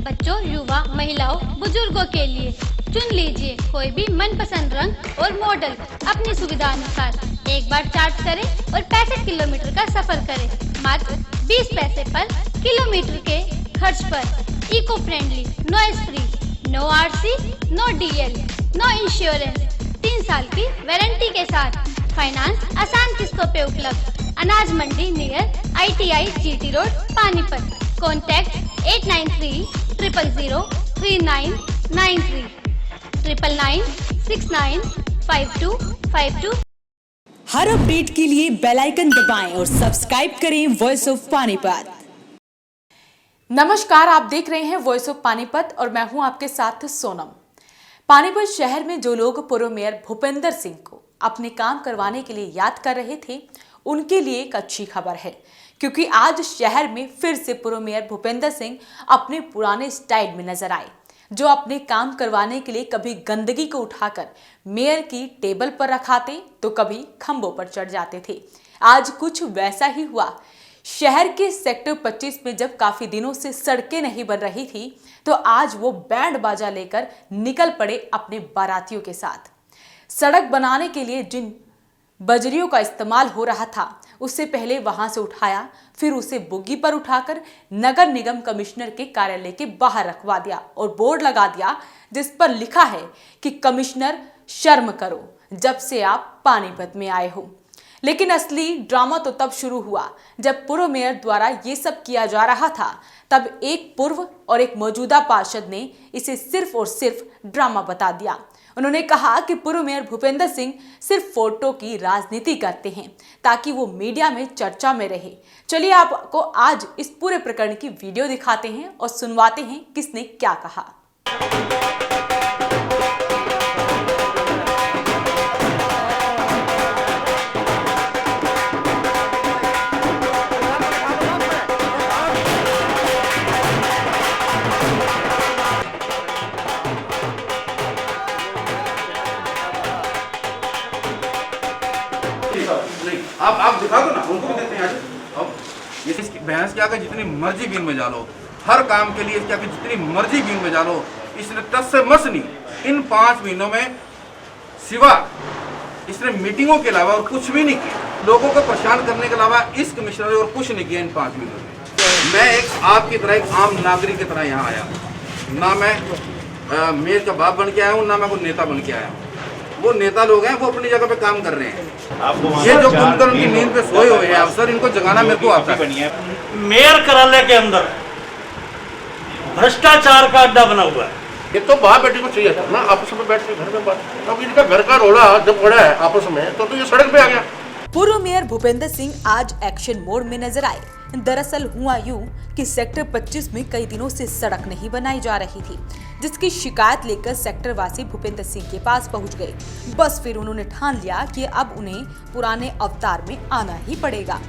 बच्चों, युवा, महिलाओं, बुजुर्गों के लिए चुन लीजिए कोई भी मनपसंद रंग और मॉडल अपनी सुविधा अनुसार। एक बार चार्ज करें और 65 किलोमीटर का सफर करें मात्र 20 पैसे पर किलोमीटर के खर्च पर। Eco friendly, noise free, no RC, no DL, no insurance, 3 साल की वारंटी के साथ। फाइनेंस आसान किस्तों पे उपलब्ध। अनाज मंडी near ITI GT road Panipat. Contact 893 000 3993 99695252। हर अपडेट के लिए बेल आइकन दबाएं और सब्सक्राइब करें वॉइस ऑफ पानीपत। नमस्कार, आप देख रहे हैं वॉइस ऑफ पानीपत और मैं हूं आपके साथ सोनम। पानीपत शहर में जो लोग पूर्व मेयर भूपेंद्र सिंह को अपने काम करवाने के लिए याद कर रहे थे, उनके लिए एक अच्छी खबर है, क्योंकि आज शहर में फिर से पूर्व मेयर भूपेंद्र सिंह अपने पुराने स्टाइल में नजर आए, जो अपने काम करवाने के लिए कभी गंदगी को उठाकर मेयर की टेबल पर रखाते तो कभी खंभों पर चढ़ जाते थे। आज कुछ वैसा ही हुआ। शहर के सेक्टर 25 में जब काफी दिनों से सड़कें नहीं बन रही थी, तो आज वो बैंड बाजा लेकर निकल पड़े अपने बारातियों के साथ। सड़क बनाने के लिए जिन बजरियों का इस्तेमाल हो रहा था, उससे पहले वहां से उठाया, फिर उसे बुग्गी पर उठाकर नगर निगम कमिश्नर के कार्यालय के बाहर रखवा दिया और बोर्ड लगा दिया जिस पर लिखा है कि कमिश्नर शर्म करो जब से आप पानीपत में आए हो। लेकिन असली ड्रामा तो तब शुरू हुआ जब पूर्व मेयर द्वारा ये सब किया जा रहा था। तब एक पूर्व और एक मौजूदा पार्षद ने इसे सिर्फ और सिर्फ ड्रामा बता दिया। उन्होंने कहा कि पूर्व मेयर भूपेंद्र सिंह सिर्फ फोटो की राजनीति करते हैं ताकि वो मीडिया में चर्चा में रहे। चलिए आपको आज इस पूरे प्रकरण की वीडियो दिखाते हैं और सुनवाते हैं किसने क्या कहा। नहीं, आप दिखा दो ना, उनको भी देते हैं आज। अब ये भैंस क्या कर जितनी मर्जी बीन बजा लो, हर काम के लिए क्या कर जितनी मर्जी बीन बजा लो, इसने टस से मस नहीं। इन 5 महीनों में सिवा इसने मीटिंगों के अलावा और कुछ भी नहीं किया। लोगों को परेशान करने के अलावा इस कमिश्नर ने और कुछ नहीं किया इन 5 महीनों में। मैं एक आपकी तरह एक आम नागरिक की तरह यहाँ आया, ना मैं मेयर का बाप बन के आया हूँ, ना मैं कोई नेता बन के आया हूँ। वो नेता लोग हैं, वो अपनी जगह पे काम कर रहे हैं। ये जो कुंभकर्ण की नींद पे सोए हुए हैं अफसर, इनको जगाना मेरे को आता है। मेयर कार्यालय के अंदर भ्रष्टाचार का अड्डा बना हुआ है। ये तो बाप बेटी को चाहिए था ना, आपस में बैठ के घर में बात। अब इनका घर का रोड़ा जब पड़ा है आपस में, तो ये सड़क पे आ गया। पूर्व मेयर भूपेंद्र सिंह आज एक्शन मोड में नजर आए। दरअसल हुआ यूं कि सेक्टर 25 में कई दिनों से सड़क नहीं बनाई जा रही थी, जिसकी शिकायत लेकर सेक्टर वासी भूपेंद्र सिंह के पास पहुंच गए। बस फिर उन्होंने ठान लिया कि अब उन्हें पुराने अवतार में आना ही पड़ेगा।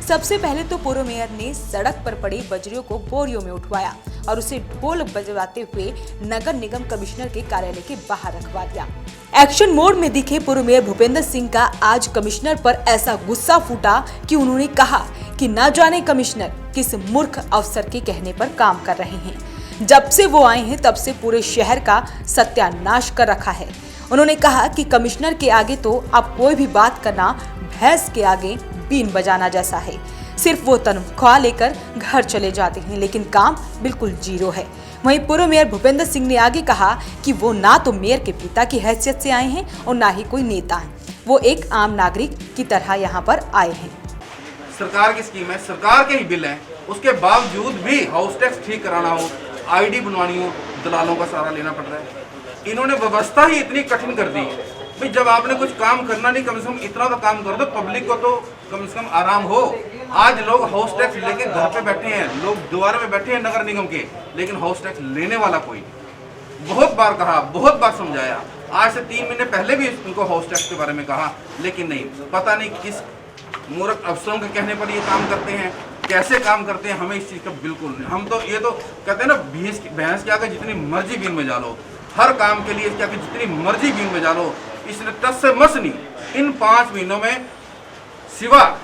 सबसे पहले तो पूर्व मेयर ने सड़क पर पड़ी बजरियों को बोरियों में उठवाया और उसे ढोल बजवाते हुए नगर निगम कमिश्नर के कार्यालय के बाहर रखवा दिया। एक्शन मोड में दिखे पूर्व मेयर भूपेंद्र सिंह का आज कमिश्नर पर ऐसा गुस्सा फूटा कि उन्होंने कहा कि न जाने कमिश्नर किस मूर्ख अफसर के कहने पर काम कर रहे हैं। जब से वो आए हैं तब से पूरे शहर का सत्यानाश कर रखा है। उन्होंने कहा कि कमिश्नर के आगे तो अब कोई भी बात करना भैंस के आगे बीन बजाना जैसा है। सिर्फ वो तनख्वाह लेकर घर चले जाते हैं, लेकिन काम बिल्कुल जीरो है। वहीं पूर्व मेयर भूपेंद्र सिंह ने आगे कहा कि वो ना तो मेयर के पिता की हैसियत से आए हैं और ना ही कोई नेता है। वो एक आम नागरिक की तरह यहाँ पर आए हैं। सरकार की स्कीम है, सरकार के ही बिल हैं, उसके बावजूद भी हाउस टैक्स ठीक कराना हो, ID बनवानी हो, दलालों का सहारा लेना पड़ रहा है। इन्होंने व्यवस्था ही इतनी कठिन कर दी भाई, जब आपने कुछ काम करना नहीं, कम से कम इतना तो काम कर दो, पब्लिक को तो कम से कम आराम हो। आज लोग हाउस टैक्स लेके घर पे बैठे हैं, लोग द्वार में बैठे हैं नगर निगम के, लेकिन हाउस टैक्स लेने वाला कोई नहीं। बहुत बार कहा, बहुत बार समझाया, आज से 3 महीने पहले भी उनको हाउस टैक्स के बारे में कहा, लेकिन नहीं, पता नहीं किस मूर्ख अफसरों के कहने पर ये काम करते हैं, कैसे काम करते हैं, हमें इस चीज़ का बिल्कुल नहीं। हम तो ये तो कहते हैं ना, भैंस क्या कर जितनी मर्जी बीन बजा लो, हर काम के लिए क्या कर जितनी मर्जी बीन बजा लो, इसने टस से मस नहीं। इन 5 महीनों में सिवा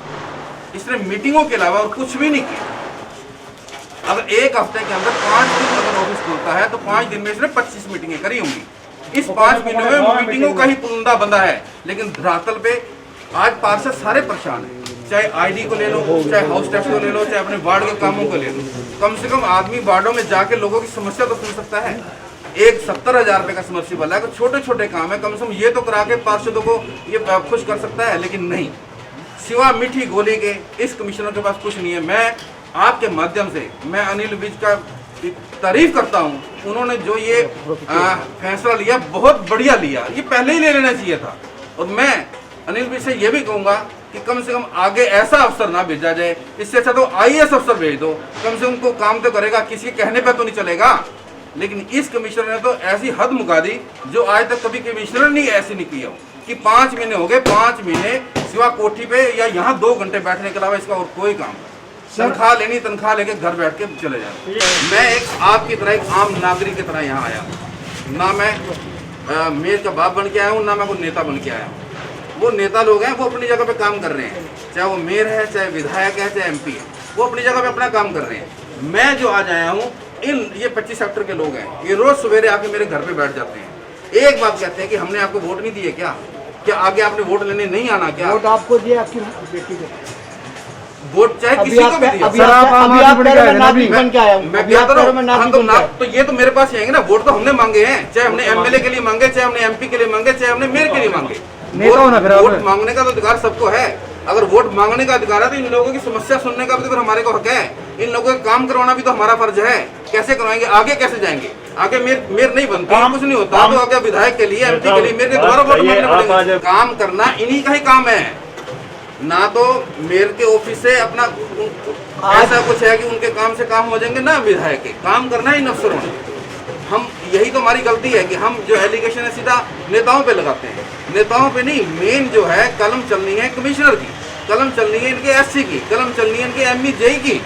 इसने मीटिंगों के अलावा और कुछ भी नहीं किया। अगर एक हफ्ते के अंदर 5 दिन अगर ऑफिस खुलता है तो 5 दिन में इसने 25 मीटिंगें करी होंगी। इस 5 महीनों में मीटिंगों का ही पुलिंदा बंदा है। लेकिन धरातल पे आज पार्षद सारे परेशान हैं, चाहे आईडी को ले लो, चाहे हाउस टैक्स को ले लो, चाहे अपने वार्ड के कामों को ले लो। कम से कम आदमी वार्डों में जाके लोगों की समस्या तो सुन सकता है। एक 70,000 रुपए का समर्सिबल है, छोटे छोटे काम है, कम से कम ये तो करा के पार्षदों को ये खुश कर सकता है। लेकिन नहीं, सिवा मीठी गोली के इस कमिश्नर के पास कुछ नहीं है। मैं आपके माध्यम से मैं अनिल विज का तारीफ करता हूँ। उन्होंने जो ये फैसला लिया बहुत बढ़िया लिया, ये पहले ही ले लेना चाहिए था। और मैं अनिल विज से ये भी कहूँगा कि कम से कम आगे ऐसा अफसर ना भेजा जाए, इससे अच्छा तो IAS अफसर भेज दो, कम से कम उनको काम तो करेगा, किसी के कहने पर तो नहीं चलेगा। लेकिन इस कमिश्नर ने तो ऐसी हद मुका दी जो आज तक कभी कमिश्नर नहीं ऐसी नहीं किया कि 5 महीने हो गए, 5 महीने सिवा कोठी पे या यहाँ 2 घंटे बैठने के अलावा इसका और कोई काम, तनख्वाह लेनी, तनख्वाह लेके घर बैठ के चले जाते। मैं एक आपकी तरह एक आम नागरिक की तरह यहाँ आया, ना मैं मेयर का बाप बन के आया हूँ, ना मैं कोई नेता बन के आया हूँ। वो नेता लोग हैं, वो अपनी जगह पे काम कर रहे हैं, चाहे वो मेयर है, चाहे विधायक है, चाहे MP है, वो अपनी जगह पे अपना काम कर रहे हैं। मैं जो आज आया हूँ, ये 25 सेक्टर के लोग हैं, ये रोज सवेरे आके मेरे घर पे बैठ जाते हैं। एक बात कहते हैं कि हमने आपको वोट नहीं दिए क्या आगे आपने वोट लेने नहीं आना क्या? वोट आपको दिए, आपकी बेटी को वोट चाहे किसी को भी दिया। मैं क्या करूं? तो ये तो मेरे पास ही आएंगे ना। वोट तो हमने मांगे हैं, चाहे हमने MLA के लिए मांगे, चाहे हमने MP के लिए मांगे, चाहे हमने मेयर के लिए मांगे। वोट मांगने का तो अधिकार सबको है। अगर वोट मांगने का अधिकार है तो इन लोगों की समस्या सुनने का भी तो फिर हमारे को हक है। इन लोगों का काम करवाना भी तो हमारा फर्ज है। कैसे करवाएंगे, आगे कैसे जाएंगे? आगे मेयर नहीं बनता, कुछ नहीं होता तो आगे विधायक के लिए, MP के लिए मेयर के द्वारा वोट मांगने पड़ेंगे। काम करना इन्हीं का ही काम है, ना तो मेयर के ऑफिस से अपना ऐसा कुछ है कि उनके काम से काम हो जाएंगे, ना विधायक के काम करना इन अफसरों ने। हम यही तो हमारी गलती है कि हम जो एलिगेशन है सीधा नेताओं पे लगाते हैं। नेताओं पे नहीं, मेन जो है कलम चलनी है कमिश्नर की, कलम चलनी है इनके SC की, कलम चलनी है इनके ME JE की।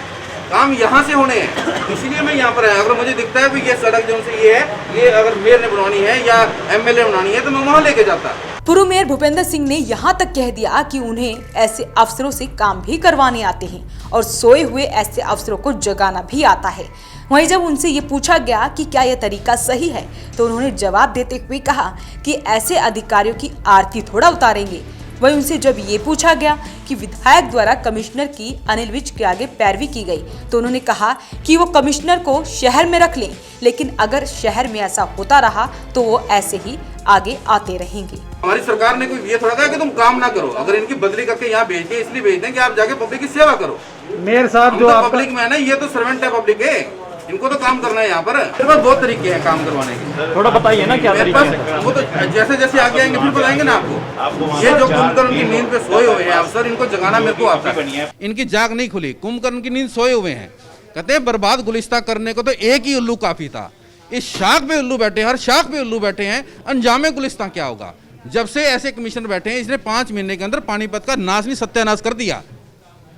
काम यहाँ से होने हैं, इसीलिए मैं यहाँ पर आया। अगर मुझे दिखता है कि ये सड़क जो से ये है, ये अगर मेयर ने बनवानी है या MLA बनवानी है तो मैं वहाँ लेके जाता। पूर्व मेयर भूपेंद्र सिंह ने यहाँ तक कह दिया कि उन्हें ऐसे अफसरों से काम भी करवाने आते हैं और सोए हुए ऐसे अफसरों को जगाना भी आता है। वहीं जब उनसे ये पूछा गया कि क्या यह तरीका सही है तो उन्होंने जवाब देते हुए कहा कि ऐसे अधिकारियों की आरती थोड़ा उतारेंगे। वहीं उनसे जब ये पूछा गया कि विधायक द्वारा कमिश्नर की अनिल विज के आगे पैरवी की गई तो उन्होंने कहा कि वो कमिश्नर को शहर में रख लें, लेकिन अगर शहर में ऐसा होता रहा तो वो ऐसे ही आगे आते रहेंगे। हमारी सरकार ने कोई ये थोड़ा कहा कि तुम काम ना करो, अगर इनकी बदली करके यहाँ भेज के इसलिए भेज दें कि आप जाके पब्लिक की सेवा करो। मेयर साहब जो पब्लिक में है ना, ये तो सर्वेंट है पब्लिक के, इनको तो काम करना है यहाँ पर। मेरे पास बहुत तरीके हैं काम करवाने के, थोड़ा बताइए ना क्या तरीके हैं। वो तो जैसे जैसे आगे आएंगे फिर बताएंगे ना आपको। ये जो कुंभकर्ण की नींद पे सोए हुए हैं अफसर, इनको जगाना मेरे को आता है। इनकी जाग नहीं खुली, कुंभकर्ण की नींद सोए हुए हैं। कहते हैं बर्बाद गुलिस्ता करने को तो एक ही उल्लू काफी था। इस शाख पे उल्लू बैठे, हर शाख पे उल्लू बैठे हैं, अंजामे गुलिस्ता क्या होगा? जब से ऐसे कमिश्नर बैठे हैं, इसने 5 महीने के अंदर पानीपत का नाश नहीं सत्यानाश कर दिया।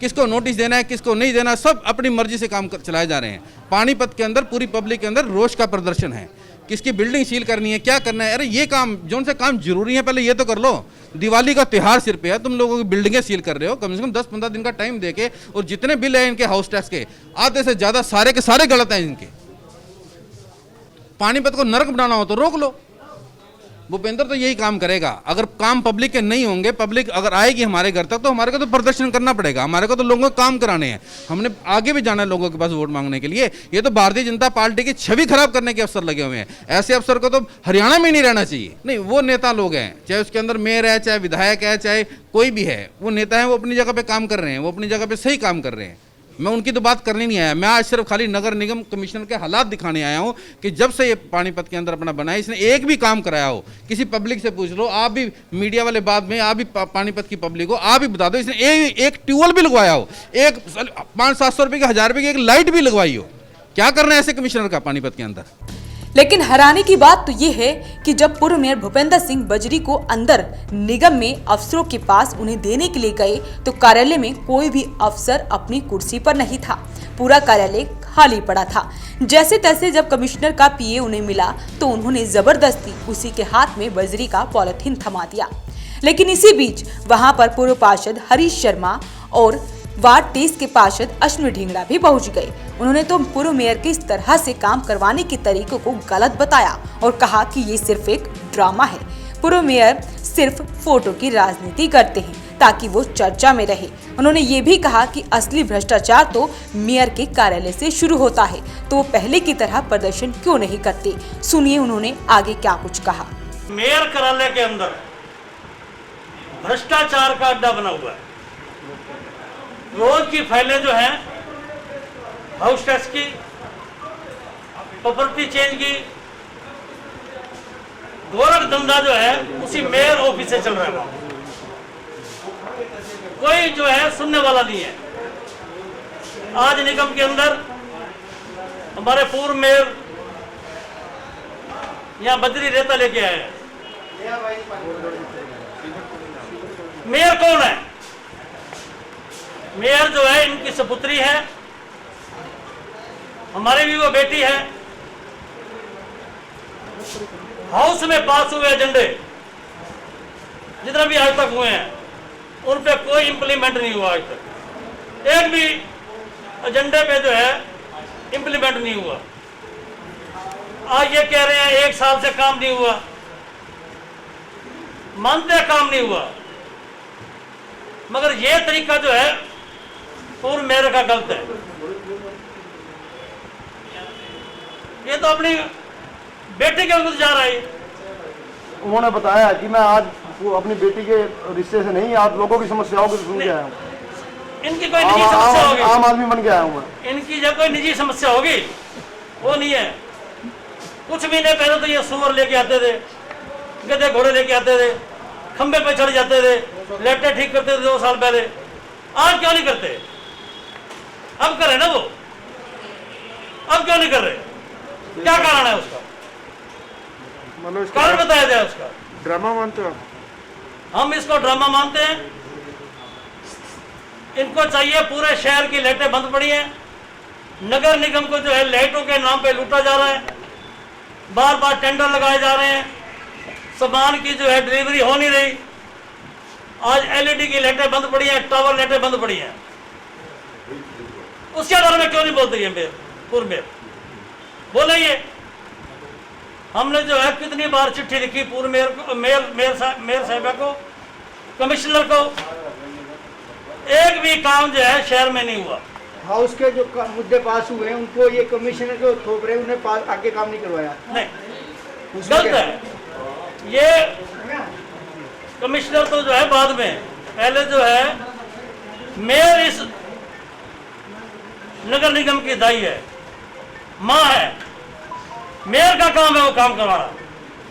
किसको नोटिस देना है, किसको नहीं देना, सब अपनी मर्जी से काम चलाए जा रहे हैं। पानीपत के अंदर पूरी पब्लिक के अंदर रोष का प्रदर्शन है, किसकी बिल्डिंग सील करनी है, क्या करना है। अरे ये काम जो से काम जरूरी है पहले ये तो कर लो। दिवाली का त्योहार सिर पे है, तुम लोगों की बिल्डिंगें सील कर रहे हो। कम से कम 10-15 दिन का टाइम देके, और जितने बिल है इनके हाउस टैक्स के आधे से ज्यादा सारे के सारे गलत हैं इनके। पानीपत को नरक बनाना हो तो रोक लो। भूपेंद्र तो यही काम करेगा। अगर काम पब्लिक के नहीं होंगे, पब्लिक अगर आएगी हमारे घर तक तो हमारे को तो प्रदर्शन करना पड़ेगा। हमारे को तो लोगों को काम कराने हैं, हमने आगे भी जाना है लोगों के पास वोट मांगने के लिए। ये तो भारतीय जनता पार्टी की छवि खराब करने के अफसर लगे हुए हैं। ऐसे अफसर को तो हरियाणा में नहीं रहना चाहिए। नहीं, वो नेता लोग हैं, चाहे उसके अंदर मेयर है, चाहे विधायक है, चाहे कोई भी है, वो नेता है, वो अपनी जगह पे काम कर रहे हैं, वो अपनी जगह पे सही काम कर रहे हैं। मैं उनकी तो बात करने नहीं आया। मैं आज सिर्फ खाली नगर निगम कमिश्नर के हालात दिखाने आया हूं कि जब से ये पानीपत के अंदर अपना बनाया, इसने एक भी काम कराया हो। किसी पब्लिक से पूछ लो, आप भी मीडिया वाले बाद में, आप भी पानीपत की पब्लिक हो, आप भी बता दो इसने एक ट्यूबवेल भी लगवाया हो, एक 500-700 रुपये की, 1000 रुपये की एक लाइट भी लगवाई हो। क्या करना है ऐसे कमिश्नर का पानीपत के अंदर? लेकिन हैरानी की बात तो ये है कि जब पूर्व मेयर भूपेंद्र सिंह बजरी को अंदर निगम में अफसरों के पास उन्हें देने के लिए गए तो कार्यालय में कोई भी अफसर अपनी कुर्सी पर नहीं था। पूरा कार्यालय खाली पड़ा था। जैसे तैसे जब कमिश्नर का PA उन्हें मिला तो उन्होंने जबरदस्ती उसी के हाथ में बजरी का पॉलिथीन थमा दिया। लेकिन इसी बीच वहां पर पूर्व पार्षद हरीश शर्मा और वार्ड 23 के पार्षद अश्विनी ढींगरा भी पहुंच गए उन्होंने तो पूर्व मेयर के इस तरह से काम करवाने के तरीकों को गलत बताया और कहा कि ये सिर्फ एक ड्रामा है। पूर्व मेयर सिर्फ फोटो की राजनीति करते हैं ताकि वो चर्चा में रहे। उन्होंने ये भी कहा कि असली भ्रष्टाचार तो मेयर के कार्यालय से शुरू होता है, तो वो पहले की तरह प्रदर्शन क्यों नहीं करते। सुनिए उन्होंने आगे क्या कुछ कहा। मेयर कार्यालय के अंदर भ्रष्टाचार का अड्डा बना हुआ है। रोज की फाइलें जो हैं हाउस टैक्स की, प्रॉपर्टी चेंज की, गोरख धंधा जो है उसी मेयर ऑफिस से चल रहा है। कोई जो है सुनने वाला नहीं है। आज निगम के अंदर हमारे पूर्व मेयर यहाँ बजरी रेता लेके आए हैं। मेयर कौन है? मेयर जो है इनकी सपुत्री है, हमारी भी वो बेटी है। हाउस में पास हुए एजेंडे जितना भी आज तक हुए हैं उन पे कोई इंप्लीमेंट नहीं हुआ। आज तक एक भी एजेंडे पे जो है इंप्लीमेंट नहीं हुआ। आज ये कह रहे हैं 1 साल से काम नहीं हुआ, मानते काम नहीं हुआ, मगर ये तरीका जो है पूर्व मेयर का गलत है। ये तो अपनी बेटी के विरुद्ध जा रहा है। उन्होंने बताया कि मैं आज वो अपनी बेटी के रिश्ते से नहीं, आप लोगों की समस्याओं को सुन के आया हूँ। इनकी कोई निजी समस्या होगी, आम आदमी बन के आया हूँ मैं। इनकी जब कोई निजी समस्या होगी वो नहीं है। कुछ महीने पहले तो ये सुअर लेके आते थे, गधे घोड़े लेके आते थे, खंबे पे चढ़ जाते थे, लेटे ठीक करते थे 2 साल पहले। आज क्यों नहीं करते? अब करे ना वो, अब क्यों नहीं कर रहे? क्या कारण है उसका? मतलब कारण बताया जाए उसका। ड्रामा मानते हो? हम इसको ड्रामा मानते हैं। इनको चाहिए, पूरे शहर की लाइटें बंद पड़ी हैं, नगर निगम को जो है लाइटों के नाम पे लूटा जा रहा है, बार बार टेंडर लगाए जा रहे हैं, सामान की जो है डिलीवरी हो नहीं रही। आज एलईडी की लाइटें बंद पड़ी हैं, टावर लाइटें बंद पड़ी हैं। उसके बारे में क्यों नहीं बोलते ये मेयर, पूर्व मेयर? बोलिए। हमने जो है कितनी बार चिट्ठी लिखी पूर्व मेयर को, मेयर साहिबा को, कमिश्नर को, एक भी काम जो है शहर में नहीं हुआ। हाउस के जो मुद्दे पास हुए हैं उनको ये कमिश्नर को थोप रहे, उन्हें आगे काम नहीं करवाया। नहीं, गलत है ये। कमिश्नर तो जो है बाद में, पहले जो है मेयर इस नगर निगम की दाई है, मां है। मेयर का काम है वो काम करवाना,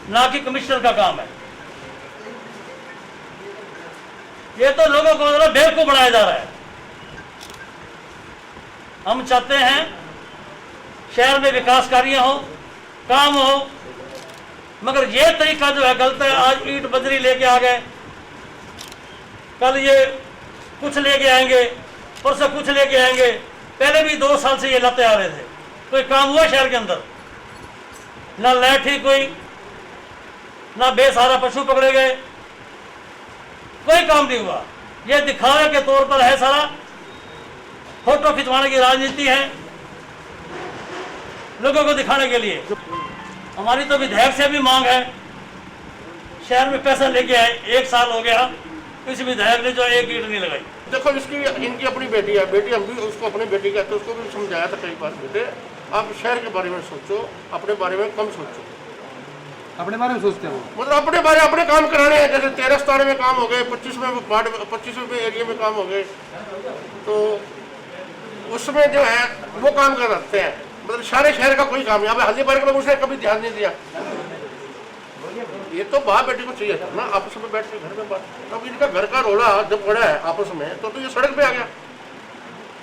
ना कि कमिश्नर का काम है। ये तो लोगों को बेवकूफ बनाया जा रहा है। हम चाहते हैं शहर में विकास कार्य हो, काम हो, मगर ये तरीका जो है गलत है। आज ईंट बजरी लेके आ गए, कल ये कुछ लेके आएंगे, परसों कुछ लेके आएंगे। पहले भी 2 साल से ये लाते आ रहे थे। कोई काम हुआ शहर के अंदर? ना लाइट ही कोई, ना बेसहारा पशु पकड़े गए, कोई काम नहीं हुआ। ये दिखावे के तौर पर है सारा, फोटो खिंचवाने की राजनीति है लोगों को दिखाने के लिए। हमारी तो विधायक से भी मांग है, शहर में पैसा लेके आए, 1 साल हो गया, इस विधायक ने जो 1 ईंट नहीं लगाई। देखो इनकी अपनी बेटी है, बेटी हम भी उसको अपनी बेटी कहते हैं, उसको भी समझाया था कई बार, बेटे आप शहर के बारे में सोचो, अपने बारे में कम सोचो। अपने बारे में सोचते हो? मतलब अपने बारे अपने काम कराने हैं। जैसे 13 स्थान में काम हो गए, 25वें एरिया में काम हो गए, तो उसमें जो है वो काम कराते हैं। मतलब सारे शहर का कोई काम नहीं। अब हल्दीबारी में उसने कभी ध्यान नहीं दिया। ये तो बाप बेटी को चाहिए था ना, आपस में बैठ के घर में बात। अब इनका घर का रोला जब पड़ा है आपस में, तो ये सड़क पे आ गया।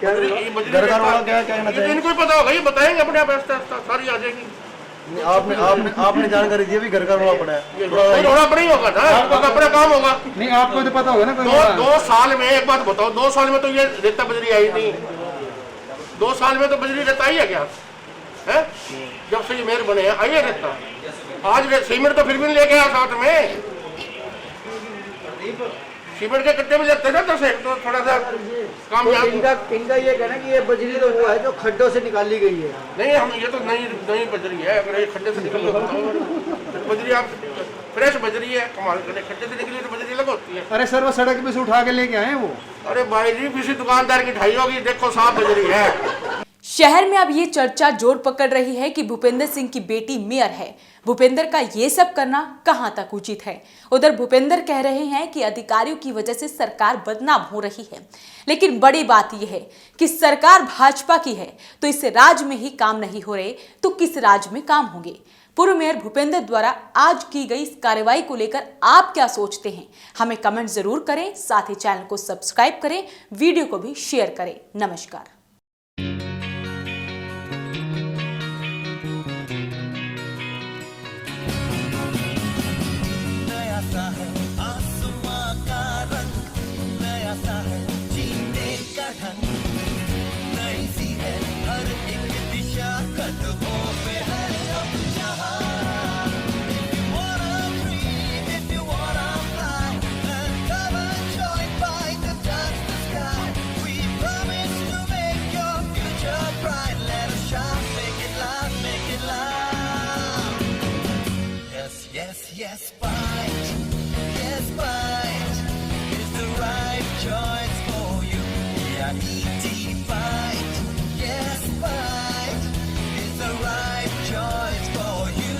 घर का रोला क्या कहना चाहिए? इनको ही पता होगा, ये बताएंगे अपने आप, सारी आ जाएगी। आपने जानकारी दी भी घर का रोला पड़ा है? रोला पड़ा ही होगा ना, अपना काम होगा। नहीं, आपको तो पता होगा ना। 2 साल में, एक बात बताओ, 2 साल में तो ये रेता बजरी आई नहीं। 2 साल में तो बजरी रेता आई है क्या? है जब से ये मेयर बने हैं आई है रेता। आज सीमेंट तो फिर भी नहीं लेके आया साथ में। सीमेंट के कट्टे में लगते हैं ना 10 एक, तो थोड़ा सा काम तो इनका ये कहना कि ये बजरी तो वो है जो खड्डों से निकाली गई है। नहीं, हम ये तो नई बजरी है। अगर ये खड्डे से निकल तो बजरी आप फ्रेश बजरी है, कमाल करे। खड्डे से निकली तो बजरी अलग होती है। अरे सर वो सड़क पे से उठा के लेके आए वो। अरे भाई जी, किसी दुकानदार की ढाई होगी, देखो साफ बजरी है। शहर में अब ये चर्चा जोर पकड़ रही है कि भूपेंद्र सिंह की बेटी मेयर है। भूपेंद्र का ये सब करना कहां तक उचित है? उधर भूपेंद्र कह रहे हैं कि अधिकारियों की वजह से सरकार बदनाम हो रही है, लेकिन बड़ी बात यह है कि सरकार भाजपा की है, तो इस राज्य में ही काम नहीं हो रहे तो किस राज्य में काम होंगे? पूर्व मेयर भूपेंद्र द्वारा आज की गई इस कार्रवाई को लेकर आप क्या सोचते हैं? हमें कमेंट जरूर करें, साथ ही चैनल को सब्सक्राइब करें, वीडियो को भी शेयर करें। नमस्कार। Yes, fight. Yes, fight is the right choice for you. Yeah, E.T. fight. Yes, fight is the right choice for you.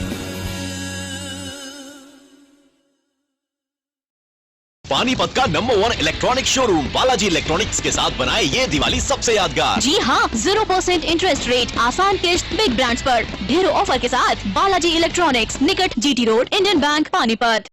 Panipat का number 1 electronic showroom Balaji electronics के साथ बनाए ये दिवाली सबसे यादगार। जी हाँ, 0% इंटरेस्ट रेट, आसान किस्त, बिग ब्रांड्स पर ढेरों ऑफर के साथ बालाजी इलेक्ट्रॉनिक्स, निकट GT road, Indian bank, Panipat.